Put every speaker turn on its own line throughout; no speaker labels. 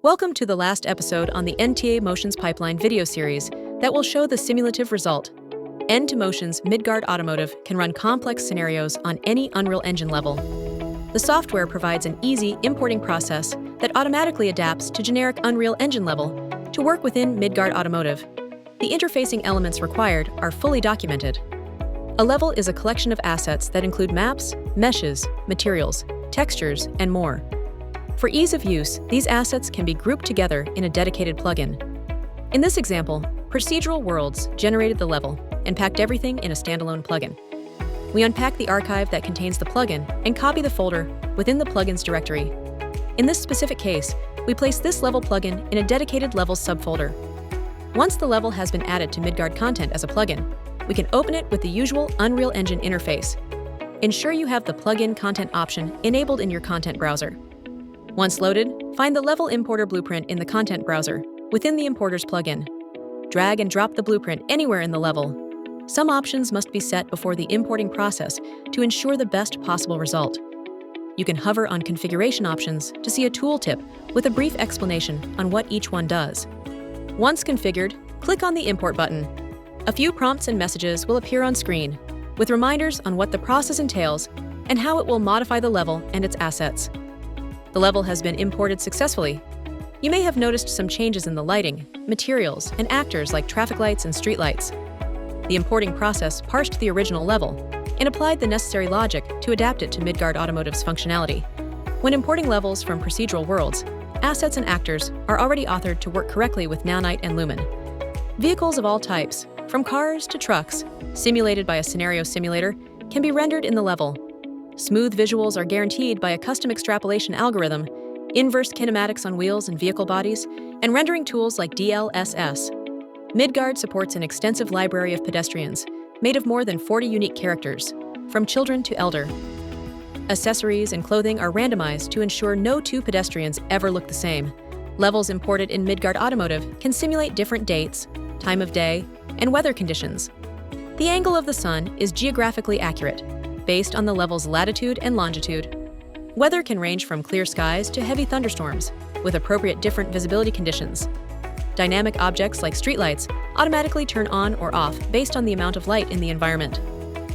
Welcome to the last episode on the AnteMotion's pipeline video series that will show the simulative result. AnteMotion's Midgard Automotive can run complex scenarios on any Unreal Engine level. The software provides an easy importing process that automatically adapts to generic Unreal Engine level to work within Midgard Automotive. The interfacing elements required are fully documented. A level is a collection of assets that include maps, meshes, materials, textures, and more. For ease of use, these assets can be grouped together in a dedicated plugin. In this example, Procedural Worlds generated the level and packed everything in a standalone plugin. We unpack the archive that contains the plugin and copy the folder within the plugins directory. In this specific case, we place this level plugin in a dedicated levels subfolder. Once the level has been added to Midgard content as a plugin, we can open it with the usual Unreal Engine interface. Ensure you have the plugin content option enabled in your content browser. Once loaded, find the level importer blueprint in the content browser within the importer's plugin. Drag and drop the blueprint anywhere in the level. Some options must be set before the importing process to ensure the best possible result. You can hover on configuration options to see a tooltip with a brief explanation on what each one does. Once configured, click on the Import button. A few prompts and messages will appear on screen, with reminders on what the process entails and how it will modify the level and its assets. The level has been imported successfully. You may have noticed some changes in the lighting, materials, and actors like traffic lights and streetlights. The importing process parsed the original level and applied the necessary logic to adapt it to Midgard Automotive's functionality. When importing levels from Procedural Worlds, assets and actors are already authored to work correctly with Nanite and Lumen. Vehicles of all types, from cars to trucks, simulated by a scenario simulator, can be rendered in the level. Smooth visuals are guaranteed by a custom extrapolation algorithm, inverse kinematics on wheels and vehicle bodies, and rendering tools like DLSS. Midgard supports an extensive library of pedestrians, made of more than 40 unique characters, from children to elder. Accessories and clothing are randomized to ensure no two pedestrians ever look the same. Levels imported in Midgard Automotive can simulate different dates, time of day, and weather conditions. The angle of the sun is geographically accurate, based on the level's latitude and longitude. Weather can range from clear skies to heavy thunderstorms, with appropriate different visibility conditions. Dynamic objects like streetlights automatically turn on or off based on the amount of light in the environment.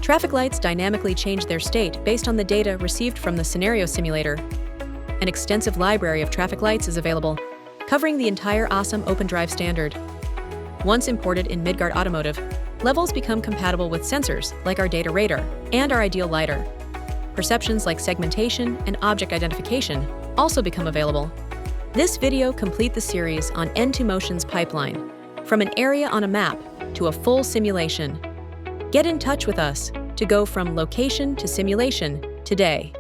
Traffic lights dynamically change their state based on the data received from the scenario simulator. An extensive library of traffic lights is available, covering the entire awesome OpenDrive standard. Once imported in Midgard Automotive, levels become compatible with sensors like our data radar and our ideal lidar. Perceptions like segmentation and object identification also become available. This video completes the series on AnteMotion's pipeline, from an area on a map to a full simulation. Get in touch with us to go from location to simulation today.